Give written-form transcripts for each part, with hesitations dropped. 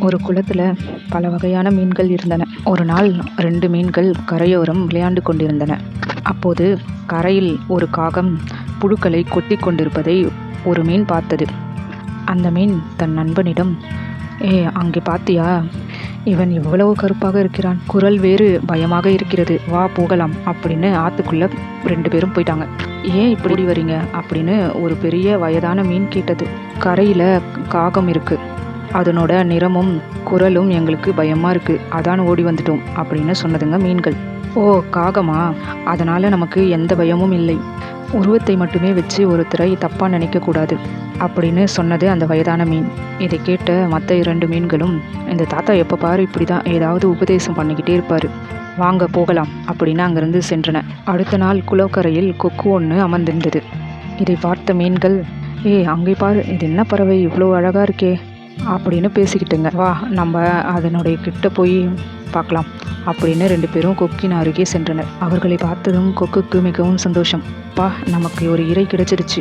ஒரு குளத்துல பல வகையான மீன்கள் இருந்தன. ஒரு நாள் 2 மீன்கள் கரையோரம் விளையாண்டு கொண்டிருந்தன. அப்போது கரையில் ஒரு காகம் புழுக்களை கொத்தி கொண்டிருப்பதை ஒரு மீன் பார்த்தது. அந்த மீன் தன் நண்பனிடம், அங்கே பார்த்தியா, இவன் எவ்வளவு கருப்பாக இருக்கிறான், குரல் வேறு பயமாக இருக்கிறது, வா போகலாம் அப்படின்னு ஆத்துக்குள்ள 2 பேரும் போயிட்டாங்க. ஏன் இப்படி வரீங்க அப்படின்னு ஒரு பெரிய வயதான மீன் கேட்டது. கரையில காகம் இருக்கு, அதனோட நிறமும் குரலும் எங்களுக்கு பயமா இருக்கு, அதான் ஓடி வந்துட்டோம் அப்படின்னு சொன்னதுங்க மீன்கள். ஓ, காகமா, அதனால நமக்கு எந்த பயமும் இல்லை, உருவத்தை மட்டுமே வச்சு ஒருத்தரை தப்பா நினைக்க கூடாது அப்படின்னு சொன்னது அந்த வயதான மீன். இதை கேட்ட மற்ற 2 மீன்களும், இந்த தாத்தா எப்போ பாரு இப்படிதான் ஏதாவது உபதேசம் பண்ணிக்கிட்டே இருப்பாரு, வாங்க போகலாம் அப்படின்னு அங்கிருந்து சென்றன. அடுத்த நாள் குளக்கரையில் கொக்கு ஒன்று அமர்ந்திருந்தது. இதை பார்த்த மீன்கள், அங்கே பாரு, இது என்ன பறவை இவ்வளோ அழகா இருக்கே அப்படின்னு பேசிக்கிட்டுங்க, வா நம்ம அதனுடைய கிட்ட போய் பார்க்கலாம் அப்படின்னு 2 பேரும் கொக்கின் அருகே சென்றனர். அவர்களை பார்த்ததும் கொக்குக்கு மிகவும் சந்தோஷம். நமக்கு ஒரு இரை கிடைச்சிருச்சு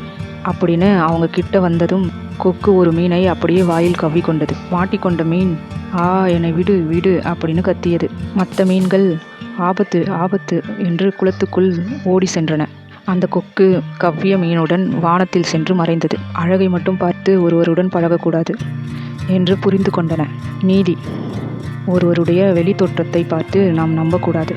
அப்படின்னு அவங்க கிட்ட வந்ததும் கொக்கு ஒரு மீனை அப்படியே வாயில் கவ்வி கொண்டது. மாட்டிக்கொண்ட மீன், என்னை விடு விடு அப்படின்னு கத்தியது. மற்ற மீன்கள் ஆபத்து ஆபத்து என்று குளத்துக்குள் ஓடி சென்றன. அந்த கொக்கு கவ்விய மீனுடன் வானத்தில் சென்று மறைந்தது. அழகை மட்டும் பார்த்து ஒருவருடன் பழகக்கூடாது என்று புரிந்து கொண்டன. நீதி, ஒருவருடைய வெளி தோற்றத்தை பார்த்து நாம் நம்பக்கூடாது.